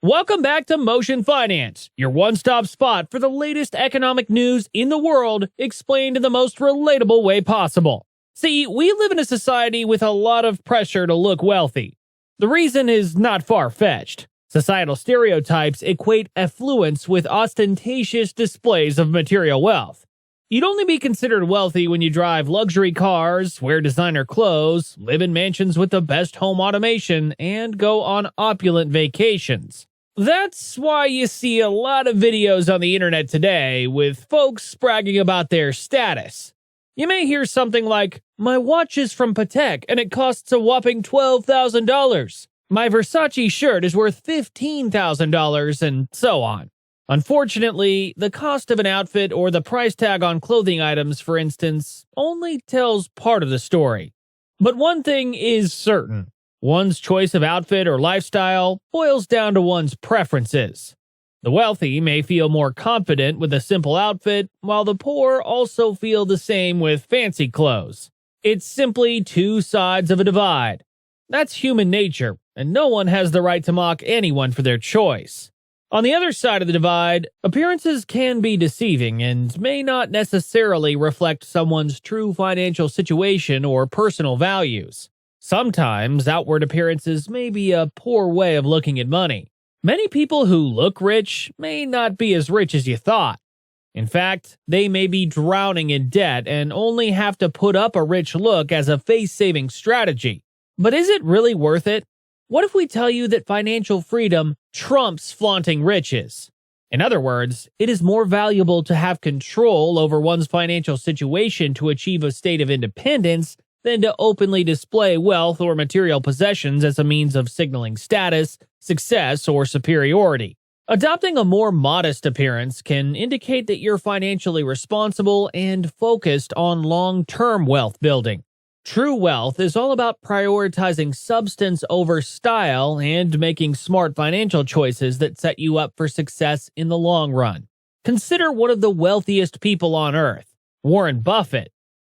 Welcome back to Motion Finance, your one-stop spot for the latest economic news in the world explained in the most relatable way possible. See, we live in a society with a lot of pressure to look wealthy. The reason is not far-fetched. Societal stereotypes equate affluence with ostentatious displays of material wealth. You'd only be considered wealthy when you drive luxury cars, wear designer clothes, live in mansions with the best home automation, and go on opulent vacations. That's why you see a lot of videos on the internet today with folks bragging about their status. You may hear something like, "My watch is from Patek and it costs a whopping $12,000. My Versace shirt is worth $15,000, and so on. Unfortunately, the cost of an outfit or the price tag on clothing items, for instance, only tells part of the story. But one thing is certain. One's choice of outfit or lifestyle boils down to one's preferences. The wealthy may feel more confident with a simple outfit, while the poor also feel the same with fancy clothes. It's simply two sides of a divide. That's human nature, and no one has the right to mock anyone for their choice. On the other side of the divide, appearances can be deceiving and may not necessarily reflect someone's true financial situation or personal values. Sometimes outward appearances may be a poor way of looking at money. Many people who look rich may not be as rich as you thought. In fact, they may be drowning in debt and only have to put up a rich look as a face-saving strategy. But is it really worth it? What if we tell you that financial freedom trumps flaunting riches? In other words, it is more valuable to have control over one's financial situation to achieve a state of independence than to openly display wealth or material possessions as a means of signaling status, success, or superiority. Adopting a more modest appearance can indicate that you're financially responsible and focused on long-term wealth building. True wealth is all about prioritizing substance over style and making smart financial choices that set you up for success in the long run. Consider one of the wealthiest people on earth, Warren Buffett.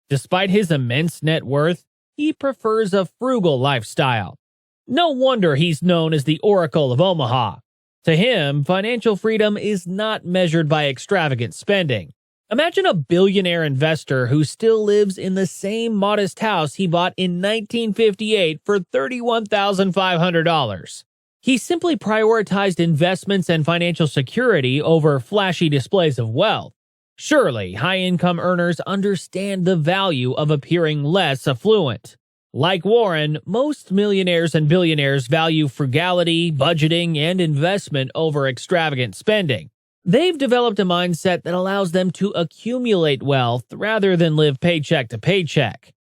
Despite his immense net worth, he prefers a frugal lifestyle. No wonder he's known as the Oracle of Omaha. To him, financial freedom is not measured by extravagant spending. Imagine a billionaire investor who still lives in the same modest house he bought in 1958 for $31,500. He simply prioritized investments and financial security over flashy displays of wealth. Surely, high-income earners understand the value of appearing less affluent. Like Warren, most millionaires and billionaires value frugality, budgeting, and investment over extravagant spending. They've developed a mindset that allows them to accumulate wealth rather than live paycheck to paycheck.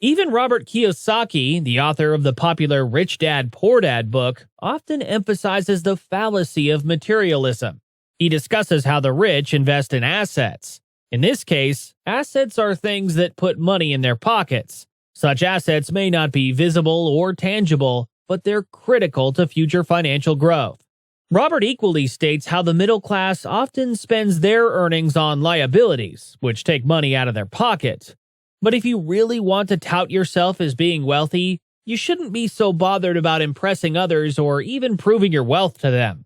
Even Robert Kiyosaki, the author of the popular Rich Dad, Poor Dad book, often emphasizes the fallacy of materialism. He discusses how the rich invest in assets. In this case, assets are things that put money in their pockets. Such assets may not be visible or tangible, but they're critical to future financial growth. Robert equally states how the middle class often spends their earnings on liabilities, which take money out of their pocket. But if you really want to tout yourself as being wealthy, you shouldn't be so bothered about impressing others or even proving your wealth to them.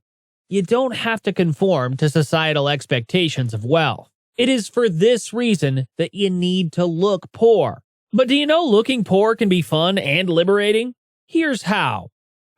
You don't have to conform to societal expectations of wealth. It is for this reason that you need to look poor. But do you know looking poor can be fun and liberating? Here's how.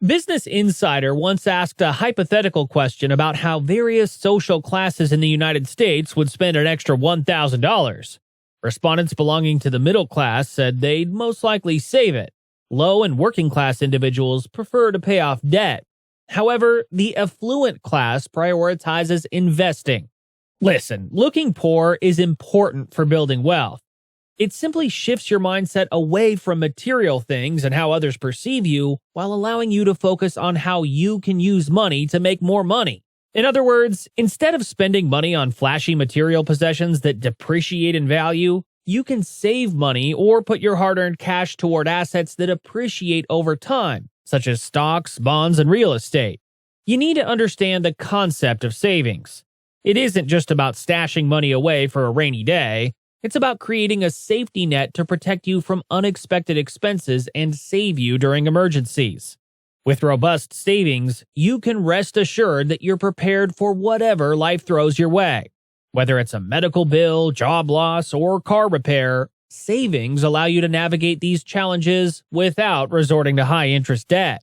Business Insider once asked a hypothetical question about how various social classes in the United States would spend an extra $1,000. Respondents belonging to the middle class said they'd most likely save it. Low and working class individuals prefer to pay off debt. However, the affluent class prioritizes investing. Listen, looking poor is important for building wealth. It simply shifts your mindset away from material things and how others perceive you, while allowing you to focus on how you can use money to make more money. In other words, instead of spending money on flashy material possessions that depreciate in value, you can save money or put your hard-earned cash toward assets that appreciate over time, such as stocks, bonds, and real estate. You need to understand the concept of savings. It isn't just about stashing money away for a rainy day. It's about creating a safety net to protect you from unexpected expenses and save you during emergencies. With robust savings, you can rest assured that you're prepared for whatever life throws your way. Whether it's a medical bill, job loss, or car repair, savings allow you to navigate these challenges without resorting to high-interest debt.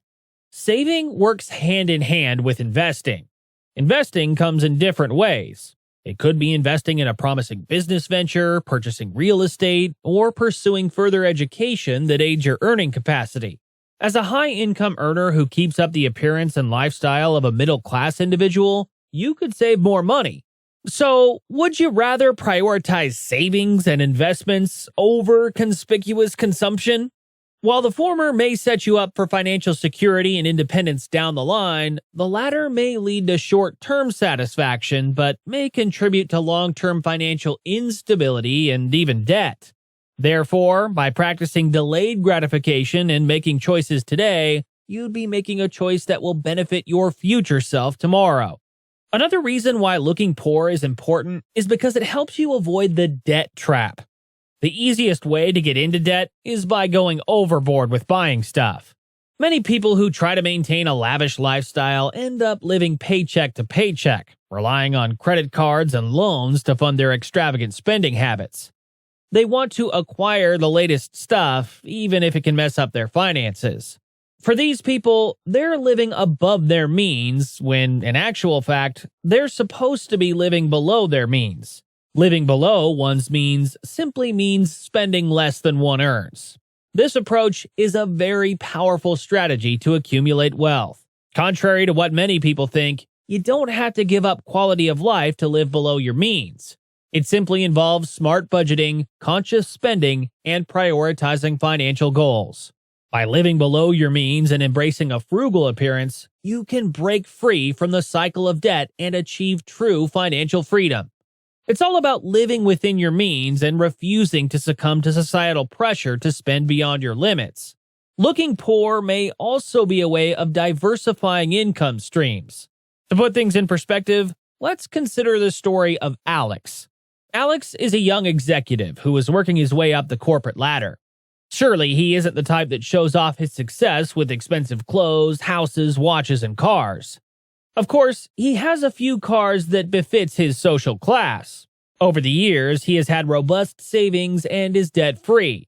Saving works hand in hand with investing. Investing comes in different ways. It could be investing in a promising business venture, purchasing real estate, or pursuing further education that aids your earning capacity. As a high-income earner who keeps up the appearance and lifestyle of a middle-class individual, you could save more money. So, would you rather prioritize savings and investments over conspicuous consumption? While the former may set you up for financial security and independence down the line, the latter may lead to short-term satisfaction but may contribute to long-term financial instability and even debt. Therefore, by practicing delayed gratification and making choices today, you'd be making a choice that will benefit your future self tomorrow. Another reason why looking poor is important is because it helps you avoid the debt trap. The easiest way to get into debt is by going overboard with buying stuff. Many people who try to maintain a lavish lifestyle end up living paycheck to paycheck, relying on credit cards and loans to fund their extravagant spending habits. They want to acquire the latest stuff, even if it can mess up their finances. For these people, they're living above their means when, in actual fact, they're supposed to be living below their means. Living below one's means simply means spending less than one earns. This approach is a very powerful strategy to accumulate wealth. Contrary to what many people think, you don't have to give up quality of life to live below your means. It simply involves smart budgeting, conscious spending, and prioritizing financial goals. By living below your means and embracing a frugal appearance, you can break free from the cycle of debt and achieve true financial freedom. It's all about living within your means and refusing to succumb to societal pressure to spend beyond your limits. Looking poor may also be a way of diversifying income streams. To put things in perspective, let's consider the story of Alex. Alex is a young executive who is working his way up the corporate ladder. Surely he isn't the type that shows off his success with expensive clothes, houses, watches, and cars. Of course, he has a few cars that befits his social class. Over the years, he has had robust savings and is debt-free.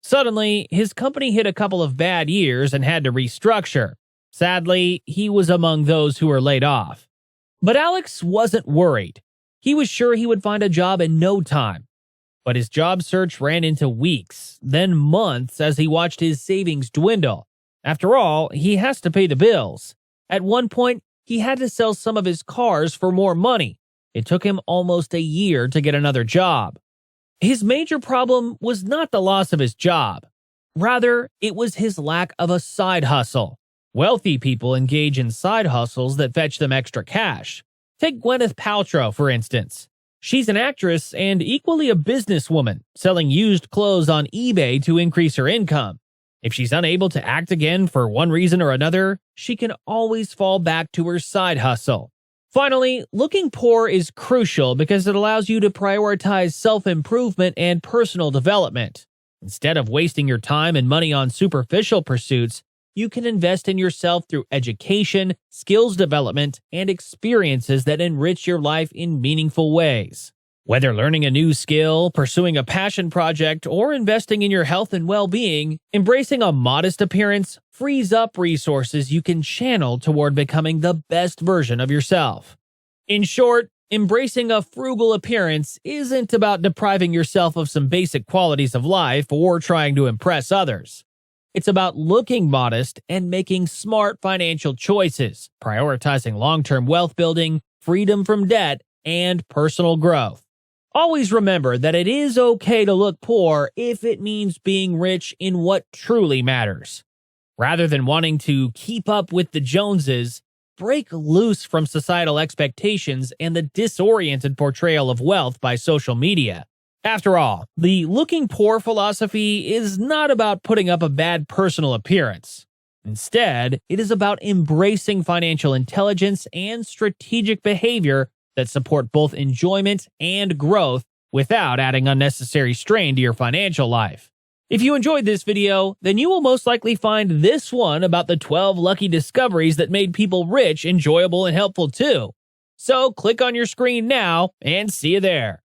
Suddenly, his company hit a couple of bad years and had to restructure. Sadly, he was among those who were laid off. But Alex wasn't worried. He was sure he would find a job in no time. But his job search ran into weeks, then months as he watched his savings dwindle. After all, he has to pay the bills. At one point, he had to sell some of his cars for more money. It took him almost a year to get another job. His major problem was not the loss of his job. Rather, it was his lack of a side hustle. Wealthy people engage in side hustles that fetch them extra cash. Take Gwyneth Paltrow, for instance. She's an actress and equally a businesswoman, selling used clothes on eBay to increase her income. If she's unable to act again for one reason or another, she can always fall back to her side hustle. Finally, looking poor is crucial because it allows you to prioritize self-improvement and personal development. Instead of wasting your time and money on superficial pursuits, you can invest in yourself through education, skills development, and experiences that enrich your life in meaningful ways. Whether learning a new skill, pursuing a passion project, or investing in your health and well-being, embracing a modest appearance frees up resources you can channel toward becoming the best version of yourself. In short, embracing a frugal appearance isn't about depriving yourself of some basic qualities of life or trying to impress others. It's about looking modest and making smart financial choices, prioritizing long-term wealth building, freedom from debt, and personal growth. Always remember that it is okay to look poor if it means being rich in what truly matters. Rather than wanting to keep up with the Joneses, break loose from societal expectations and the disoriented portrayal of wealth by social media. After all, the looking poor philosophy is not about putting up a bad personal appearance. Instead, it is about embracing financial intelligence and strategic behavior that support both enjoyment and growth without adding unnecessary strain to your financial life. If you enjoyed this video, then you will most likely find this one about the 12 lucky discoveries that made people rich enjoyable and helpful too. So click on your screen now and see you there.